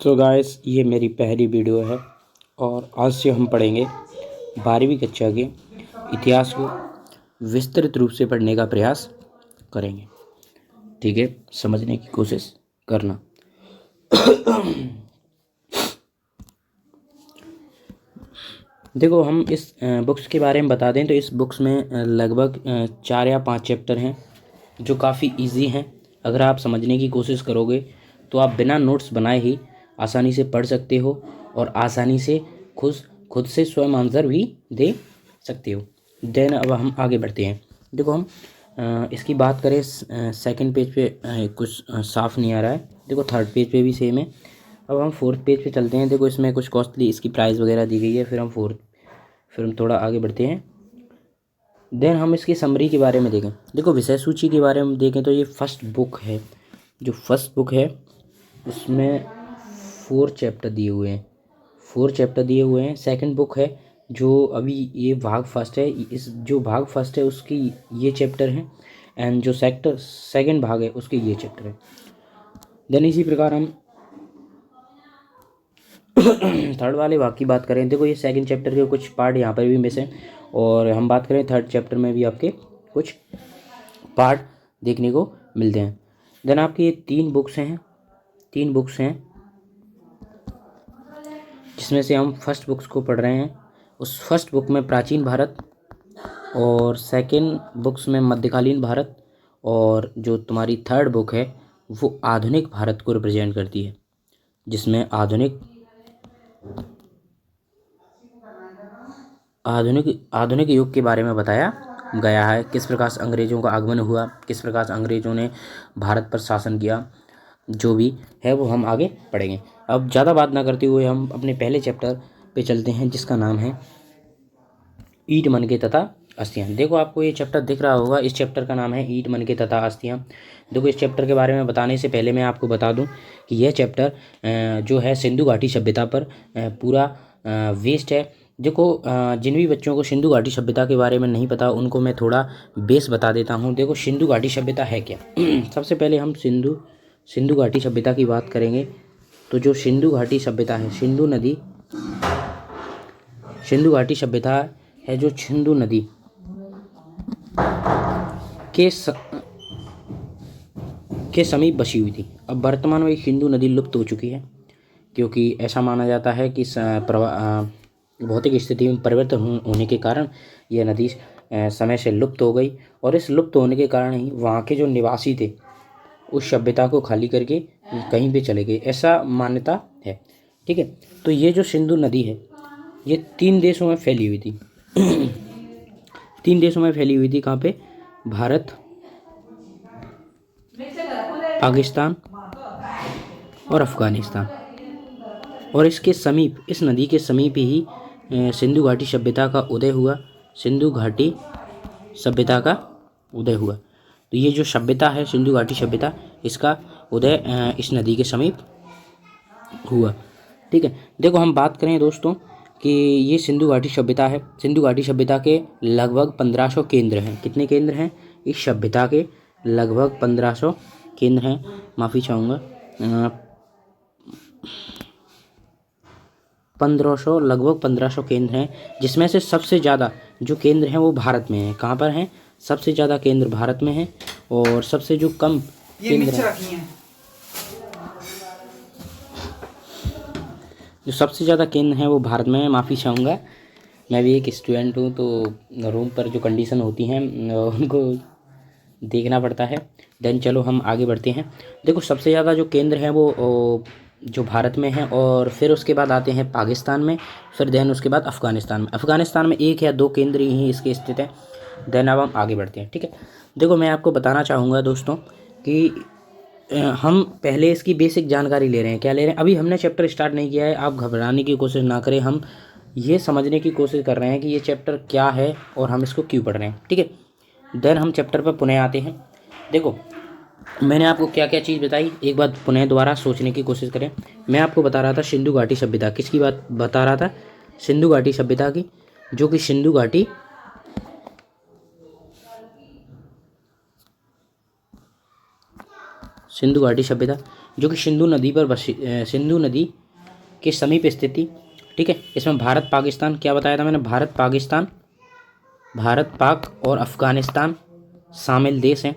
तो गाइस, ये मेरी पहली वीडियो है और आज से हम पढ़ेंगे 12वीं कक्षा के इतिहास को विस्तृत रूप से पढ़ने का प्रयास करेंगे। ठीक है, समझने की कोशिश करना। देखो, हम इस बुक्स के बारे में बता दें तो इस बुक्स में लगभग 4 या 5 चैप्टर हैं जो काफ़ी इजी हैं। अगर आप समझने की कोशिश करोगे तो आप बिना नोट्स बनाए ही आसानी से पढ़ सकते हो और आसानी से खुद खुद से स्वयं आंसर भी दे सकते हो। देन अब हम आगे बढ़ते हैं। देखो, हम इसकी बात करें, सेकंड पेज पे कुछ साफ़ नहीं आ रहा है। देखो, थर्ड पेज पे भी सेम है। अब हम फोर्थ पेज पे चलते हैं। देखो, इसमें कुछ कॉस्टली इसकी प्राइस वगैरह दी गई है। फिर हम थोड़ा आगे बढ़ते हैं। देन हम इसकी समरी के बारे में देखें। देखो, विषय सूची के बारे में देखें तो ये फर्स्ट बुक है। जो फर्स्ट बुक है उसमें 4 चैप्टर दिए हुए हैं। 4 चैप्टर दिए हुए हैं। सेकंड बुक है जो अभी ये भाग फर्स्ट है। इस जो भाग फर्स्ट है उसकी ये चैप्टर है एंड जो सेकंड भाग है उसके ये चैप्टर है। देन इसी प्रकार हम थर्ड वाले भाग की बात करें। देखो, ये सेकंड चैप्टर के कुछ पार्ट यहाँ पर भी मिस हैं और हम बात करें थर्ड चैप्टर में भी आपके कुछ पार्ट देखने को मिलते हैं। देन आपकी ये 3 बुक्स हैं जिसमें से हम फर्स्ट बुक्स को पढ़ रहे हैं। उस फर्स्ट बुक में प्राचीन भारत और सेकंड बुक्स में मध्यकालीन भारत और जो तुम्हारी थर्ड बुक है वो आधुनिक भारत को रिप्रेजेंट करती है, जिसमें आधुनिक आधुनिक युग के बारे में बताया गया है। किस प्रकार से अंग्रेज़ों का आगमन हुआ, किस प्रकार से अंग्रेज़ों ने भारत पर शासन किया, जो भी है वो हम आगे पढ़ेंगे। अब ज़्यादा बात ना करते हुए हम अपने पहले चैप्टर पे चलते हैं जिसका नाम है ईंट मनके तथा अस्थियाँ। देखो, आपको ये चैप्टर दिख रहा होगा। इस चैप्टर का नाम है ईंट मनके तथा अस्थियाँ। देखो, इस चैप्टर के बारे में बताने से पहले मैं आपको बता दूं कि यह चैप्टर जो है सिंधु घाटी सभ्यता पर पूरा वेस्ट है। देखो, जिन भी बच्चों को सिंधु घाटी सभ्यता के बारे में नहीं पता उनको मैं थोड़ा बेस बता देता हूँ। देखो, सिंधु घाटी सभ्यता है क्या। सबसे पहले हम सिंधु घाटी सभ्यता की बात करेंगे तो जो सिंधु घाटी सभ्यता है, सिंधु घाटी सभ्यता है जो सिंधु नदी के के समीप बसी हुई थी। अब वर्तमान में सिंधु नदी लुप्त हो चुकी है क्योंकि ऐसा माना जाता है कि भौतिक स्थिति में परिवर्तन होने के कारण यह नदी समय से लुप्त हो गई और इस लुप्त होने के कारण ही वहाँ के जो निवासी थे उस सभ्यता को खाली करके कहीं पे चले गए, ऐसा मान्यता है। ठीक है, तो ये जो सिंधु नदी है ये 3 देशों में फैली हुई थी। 3 देशों में फैली हुई थी। कहाँ पे? भारत, पाकिस्तान और अफ़गानिस्तान। और इसके समीप, इस नदी के समीप ही सिंधु घाटी सभ्यता का उदय हुआ। सिंधु घाटी सभ्यता का उदय हुआ। तो ये जो सभ्यता है सिंधु घाटी सभ्यता, इसका उदय इस नदी के समीप हुआ। ठीक है, देखो, हम बात करें दोस्तों कि ये सिंधु घाटी सभ्यता है। सिंधु घाटी सभ्यता के लगभग 1500 केंद्र हैं। कितने केंद्र हैं? इस सभ्यता के लगभग 1500 केंद्र हैं। माफ़ी चाहूँगा, 1500, लगभग 1500 केंद्र हैं, जिसमें से सबसे ज़्यादा जो केंद्र हैं वो भारत में हैं। कहाँ पर हैं? सबसे ज़्यादा केंद्र भारत में हैं और सबसे जो कम केंद्र हैं, जो सबसे ज़्यादा केंद्र हैं वो भारत में है। माफ़ी चाहूँगा, मैं भी एक स्टूडेंट हूँ तो रूम पर जो कंडीशन होती हैं उनको देखना पड़ता है। देन चलो हम आगे बढ़ते हैं। देखो, सबसे ज़्यादा जो केंद्र हैं वो जो भारत में हैं और फिर उसके बाद आते हैं पाकिस्तान में, फिर देन उसके बाद अफ़गानिस्तान में। अफ़गानिस्तान में 1 या 2 केंद्र ही इसके स्थित हैं। देन अब हम आगे बढ़ते हैं। ठीक है, देखो, मैं आपको बताना चाहूँगा दोस्तों कि हम पहले इसकी बेसिक जानकारी ले रहे हैं। क्या ले रहे हैं? अभी हमने चैप्टर स्टार्ट नहीं किया है, आप घबराने की कोशिश ना करें। हम ये समझने की कोशिश कर रहे हैं कि ये चैप्टर क्या है और हम इसको क्यों पढ़ रहे हैं। ठीक है, देन हम चैप्टर पर पुनः आते हैं। देखो, मैंने आपको क्या क्या चीज़ बताई, एक बार पुनः दोबारा सोचने की कोशिश करें। मैं आपको बता रहा था सिंधु घाटी सभ्यता। किसकी बात बता रहा था? सिंधु घाटी सभ्यता की, जो कि सिंधु घाटी सभ्यता जो कि सिंधु नदी पर सिंधु नदी के समीप स्थित थी। ठीक है, इसमें भारत पाकिस्तान, क्या बताया था मैंने, भारत पाकिस्तान, भारत पाक और अफ़गानिस्तान शामिल देश हैं।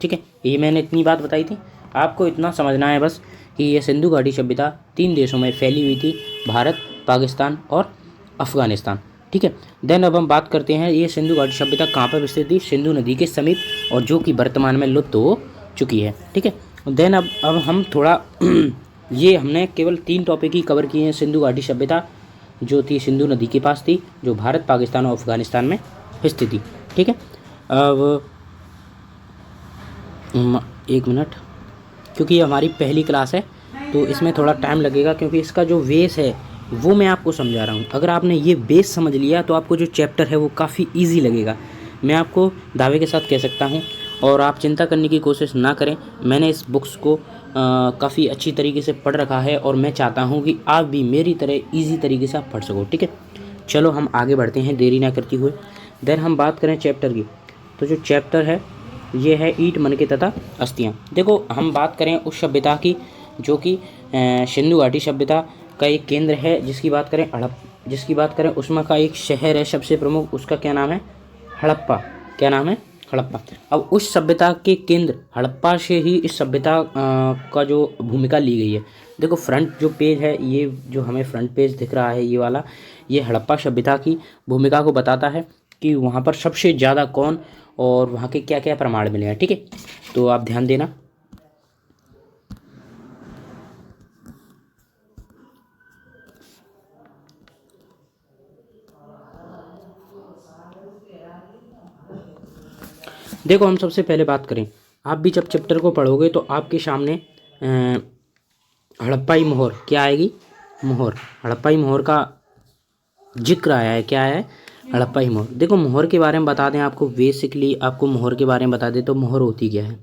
ठीक है, ये मैंने इतनी बात बताई थी। आपको इतना समझना है बस कि ये सिंधु घाटी सभ्यता 3 देशों में फैली हुई थी, भारत, पाकिस्तान और अफ़गानिस्तान। ठीक है, देन अब हम बात करते हैं ये सिंधु घाटी सभ्यता कहाँ पर स्थित थी, सिंधु नदी के समीप, और जो कि वर्तमान में लुप्त हो चुकी है। ठीक है, देन अब हम थोड़ा ये हमने केवल 3 टॉपिक ही कवर किए हैं। सिंधु घाटी सभ्यता जो थी सिंधु नदी के पास थी, जो भारत, पाकिस्तान और अफ़गानिस्तान में स्थित थी। ठीक है, अब एक मिनट, क्योंकि ये हमारी पहली क्लास है तो इसमें थोड़ा टाइम लगेगा, क्योंकि इसका जो बेस है वो मैं आपको समझा रहा हूँ। अगर आपने ये बेस समझ लिया तो आपको जो चैप्टर है वो काफ़ी इजी लगेगा, मैं आपको दावे के साथ कह सकता हूँ। और आप चिंता करने की कोशिश ना करें, मैंने इस बुक्स को काफ़ी अच्छी तरीके से पढ़ रखा है और मैं चाहता हूँ कि आप भी मेरी तरह ईजी तरीके से आप पढ़ सको। ठीक है, चलो हम आगे बढ़ते हैं देरी ना करते हुए। देन हम बात करें चैप्टर की, तो जो चैप्टर है ये है ईंट, मनके तथा अस्थियाँ। देखो हम बात करें उस सभ्यता की जो कि सिंधु घाटी सभ्यता का एक केंद्र है, जिसकी बात करें उसमें का एक शहर है सबसे प्रमुख, उसका क्या नाम है, हड़प्पा। क्या नाम है, हड़प्पा। अब उस सभ्यता के केंद्र हड़प्पा से ही इस सभ्यता का जो भूमिका ली गई है। देखो फ्रंट जो पेज है, ये जो हमें फ्रंट पेज दिख रहा है ये वाला, ये हड़प्पा सभ्यता की भूमिका को बताता है कि वहाँ पर सबसे ज़्यादा कौन और वहाँ के क्या क्या प्रमाण मिले हैं। ठीक है, तो आप ध्यान देना। देखो हम सबसे पहले बात करें, आप भी जब चैप्टर को पढ़ोगे तो आपके सामने हड़प्पाई मोहर क्या आएगी, मोहर, हड़प्पाई मोहर का जिक्र आया है। क्या आया है, हड़प्पाई मोहर। देखो मोहर के बारे में बता दें आपको, बेसिकली आपको मोहर के बारे में बता दें तो मोहर होती क्या है।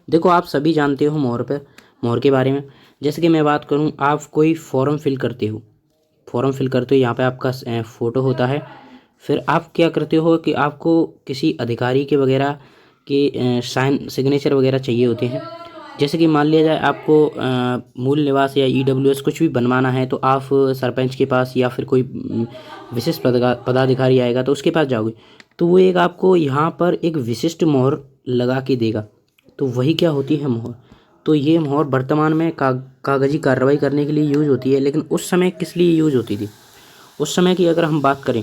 देखो आप सभी जानते हो मोहर के बारे में। जैसे कि मैं बात करूं, आप कोई फॉर्म फिल करते हो, यहाँ पे आपका फ़ोटो होता है, फिर आप क्या करते हो कि आपको किसी अधिकारी के वगैरह के साइन, सिग्नेचर वगैरह चाहिए होते हैं। जैसे कि मान लिया जाए आपको मूल निवास या EWS कुछ भी बनवाना है, तो आप सरपंच के पास या फिर कोई विशिष्ट पदाधिकारी आएगा तो उसके पास जाओगे, तो वो एक आपको यहाँ पर एक विशिष्ट मोहर लगा के देगा, तो वही क्या होती है, मोहर। तो ये मोहर वर्तमान में कागजी कार्रवाई करने के लिए यूज होती है, लेकिन उस समय किस लिए यूज होती थी, उस समय की अगर हम बात करें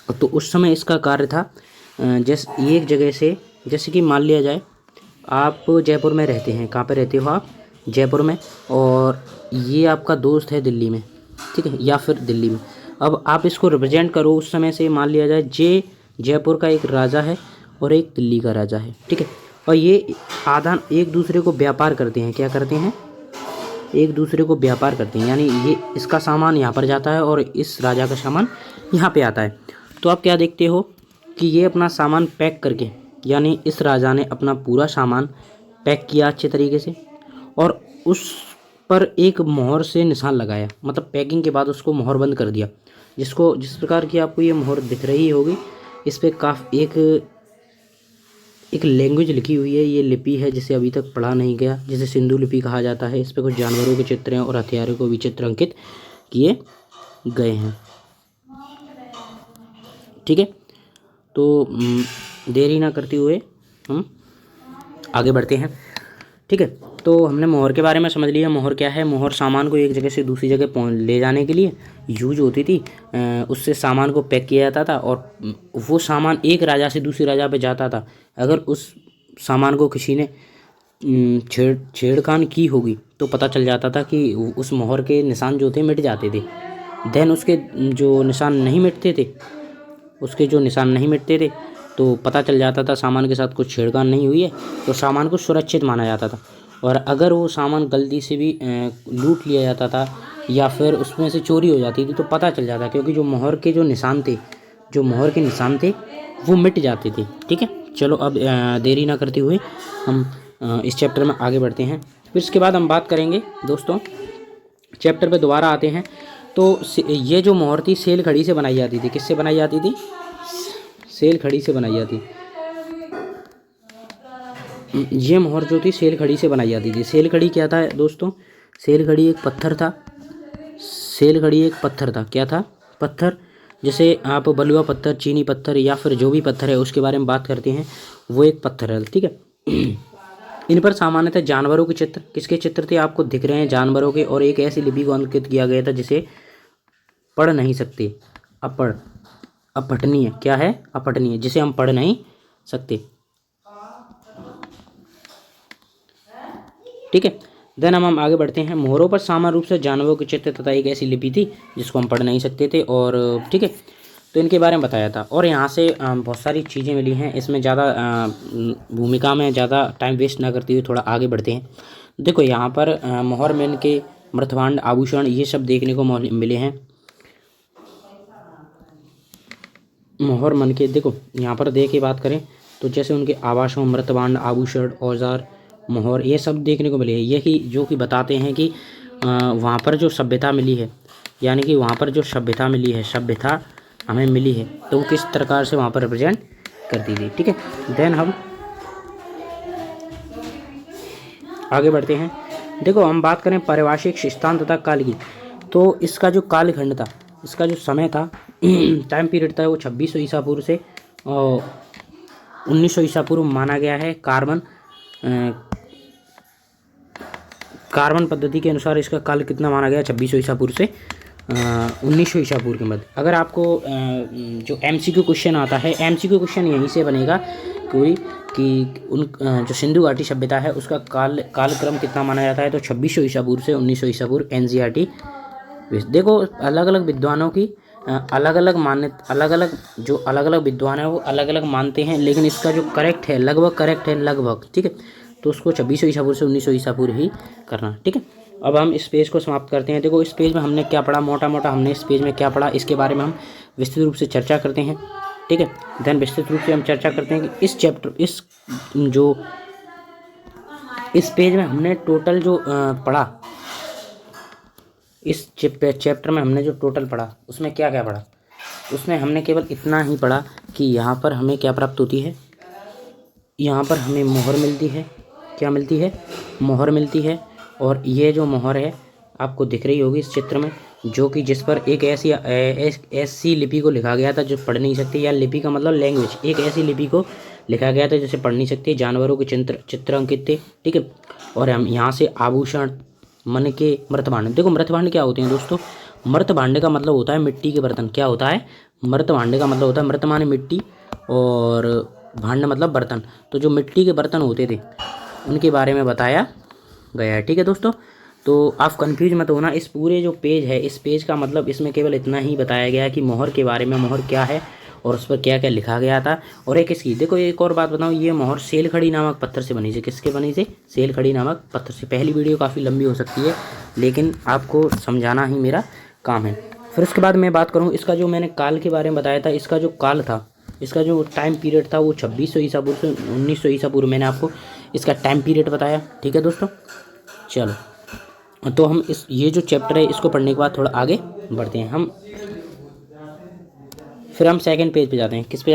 तो उस समय इसका कार्य था जैसे एक जगह से, जैसे कि मान लिया जाए आप जयपुर में रहते हैं, कहाँ पे रहते हो आप, जयपुर में, और ये आपका दोस्त है दिल्ली में, ठीक है, या फिर दिल्ली में। अब आप इसको रिप्रेजेंट करो उस समय से, मान लिया जाए जयपुर का एक राजा है और एक दिल्ली का राजा है, ठीक है, और ये आदान एक दूसरे को व्यापार करते हैं, क्या करते हैं, एक दूसरे को व्यापार करते हैं, यानी ये इसका सामान यहाँ पर जाता है और इस राजा का सामान यहाँ पे आता है। तो आप क्या देखते हो कि ये अपना सामान पैक करके, यानी इस राजा ने अपना पूरा सामान पैक किया अच्छे तरीके से और उस पर एक मोहर से निशान लगाया, मतलब पैकिंग के बाद उसको मोहर बंद कर दिया, जिस प्रकार की आपको ये मोहर दिख रही होगी, इस पर काफ़ी एक लैंग्वेज लिखी हुई है, ये लिपि है जिसे अभी तक पढ़ा नहीं गया, जिसे सिंधु लिपि कहा जाता है। इस पर कुछ जानवरों के चित्र हैं और हथियारों को भी चित्र अंकित किए गए हैं, ठीक है। तो देरी ना करते हुए हम आगे बढ़ते हैं, ठीक है। तो हमने मोहर के बारे में समझ लिया, मोहर क्या है, मोहर सामान को एक जगह से दूसरी जगह ले जाने के लिए यूज होती थी। उससे सामान को पैक किया जाता था और वो सामान एक राजा से दूसरे राजा पे जाता था। अगर उस सामान को किसी ने छेड़खान की होगी तो पता चल जाता था कि उस मोहर के निशान जो थे मिट जाते थे। देन उसके जो निशान नहीं मिटते थे तो पता चल जाता था सामान के साथ कुछ छेड़खान नहीं हुई है, तो सामान को सुरक्षित माना जाता था। और अगर वो सामान गलती से भी लूट लिया जाता था या फिर उसमें से चोरी हो जाती थी तो पता चल जाता, क्योंकि जो मोहर के निशान थे वो मिट जाते थे, ठीक है। चलो अब देरी ना करते हुए हम इस चैप्टर में आगे बढ़ते हैं। फिर इसके बाद हम बात करेंगे दोस्तों, चैप्टर पे दोबारा आते हैं। तो ये जो मोहर थी सेल खड़ी से बनाई जाती थी, किससे बनाई जाती थी, सेल खड़ी से बनाई जाती। ये मोहर जो थी सेल खड़ी से बनाई जाती थी। सेल खड़ी क्या था दोस्तों? सेल खड़ी एक पत्थर था। सेल खड़ी एक पत्थर था। क्या था? पत्थर। जैसे आप बलुआ पत्थर, चीनी पत्थर या फिर जो भी पत्थर है उसके बारे में बात करते हैं, वो एक पत्थर है, ठीक है। इन पर सामान्यतः जानवरों के चित्र, किसके चित्र थे आपको दिख रहे हैं? जानवरों के। और एक ऐसी लिपि को अंकित किया गया था जिसे पढ़ नहीं सकते। अपढ़, अपठनीय। क्या है? अपठनीय, जिसे हम पढ़ नहीं सकते, ठीक है। देन हम आगे बढ़ते हैं। मोहरों पर सामान्य रूप से जानवरों के चित्र तथा एक ऐसी लिपि थी जिसको हम पढ़ नहीं सकते थे, और ठीक है, तो इनके बारे में बताया था। और यहाँ से बहुत सारी चीज़ें मिली हैं। इसमें ज़्यादा भूमिका में ज़्यादा टाइम वेस्ट ना करते हुए थोड़ा आगे बढ़ते हैं। देखो यहाँ पर मोहर में इनके मृतभांड, आभूषण, ये सब देखने को मिले हैं। मोहर मन के, देखो यहाँ पर देख के बात करें तो जैसे उनके आवासों, मृतभांड, आभूषण, औजार, मोहर, ये सब देखने को मिले हैं। यही जो कि बताते हैं कि वहाँ पर जो सभ्यता मिली है, यानी कि वहाँ पर जो सभ्यता मिली है, सभ्यता हमें मिली है, तो वो किस प्रकार से वहाँ पर रिप्रेजेंट करती थी, ठीक है। देन हम आगे बढ़ते हैं। देखो हम बात करें पारिभाषिक स्थान तथा काल की, तो इसका जो कालखंड था, इसका जो समय था, टाइम पीरियड था, वो 2600 ईसा पूर्व से 1900 ईसा पूर्व माना गया है। कार्बन पद्धति के अनुसार इसका काल कितना माना गया? 2600 ईसा पूर्व से 1900 ईसा पूर्व के मध्य। अगर आपको जो MCQ क्वेश्चन आता है, MCQ क्वेश्चन यहीं से बनेगा कोई कि उन जो सिंधु घाटी सभ्यता है उसका कालक्रम कितना माना जाता है, तो 2600 ईसा पूर्व से 1900 ईसा पूर्व। NCERT। देखो अलग अलग विद्वानों की अलग अलग मान्यता, अलग अलग विद्वान है वो अलग अलग मानते हैं, लेकिन इसका जो करेक्ट है, लगभग करेक्ट है, लगभग, ठीक है, तो उसको 2600 ईसा पूर्व से 1900 ईसा पूर्व ही करना, ठीक है। अब हम इस पेज को समाप्त करते हैं। देखो इस पेज में हमने क्या पढ़ा, मोटा मोटा हमने इस पेज में क्या पढ़ा, इसके बारे में हम विस्तृत रूप से चर्चा करते हैं, ठीक है। देन विस्तृत रूप से हम चर्चा करते हैं कि इस पेज में हमने टोटल जो पढ़ा, इस चैप्टर में हमने जो टोटल पढ़ा उसमें क्या क्या पढ़ा। उसमें हमने केवल इतना ही पढ़ा कि यहाँ पर हमें क्या प्राप्त होती है, यहाँ पर हमें मोहर मिलती है। क्या मिलती है? मोहर मिलती है। और ये जो मोहर है आपको दिख रही होगी इस चित्र में, जो कि जिस पर एक ऐसी लिपि को लिखा गया था जो पढ़ नहीं सकती, या लिपि का मतलब लैंग्वेज, एक ऐसी लिपि को लिखा गया था जिसे पढ़ नहीं सकती। जानवरों के चित्र अंकित थे, ठीक है। और हम यहाँ से आभूषण, मन के मृतभांड। देखो मृतभांड क्या होते हैं दोस्तों? मृतभांड का मतलब होता है मिट्टी के बर्तन। क्या होता है? मृतभांड का मतलब होता है, मृत माने मिट्टी और भांड मतलब बर्तन, तो जो मिट्टी के बर्तन होते थे उनके बारे में बताया गया है, ठीक है दोस्तों। तो आप कंफ्यूज मत होना, इस पूरे जो पेज है, इस पेज का मतलब इसमें केवल इतना ही बताया गया है कि मोहर के बारे में, मोहर क्या है और उस पर क्या क्या लिखा गया था। और एक इसकी, देखो एक और बात बताऊँ, ये मोहर सेल खड़ी नामक पत्थर से बनी थी। किसके बनी थी? सेल खड़ी नामक पत्थर से। पहली वीडियो काफ़ी लंबी हो सकती है, लेकिन आपको समझाना ही मेरा काम है। फिर उसके बाद मैं बात करूँ इसका, जो मैंने काल के बारे में बताया था, इसका जो काल था, इसका जो टाइम पीरियड था वो 2600 ईसा पूर्व से 1900 ईसा पूर्व, मैंने आपको इसका टाइम पीरियड बताया, ठीक है दोस्तों। चलो तो हम ये जो चैप्टर है इसको पढ़ने के बाद थोड़ा आगे बढ़ते हैं हम। फिर हम सेकंड पेज पे जाते हैं। किस पे जाते हैं?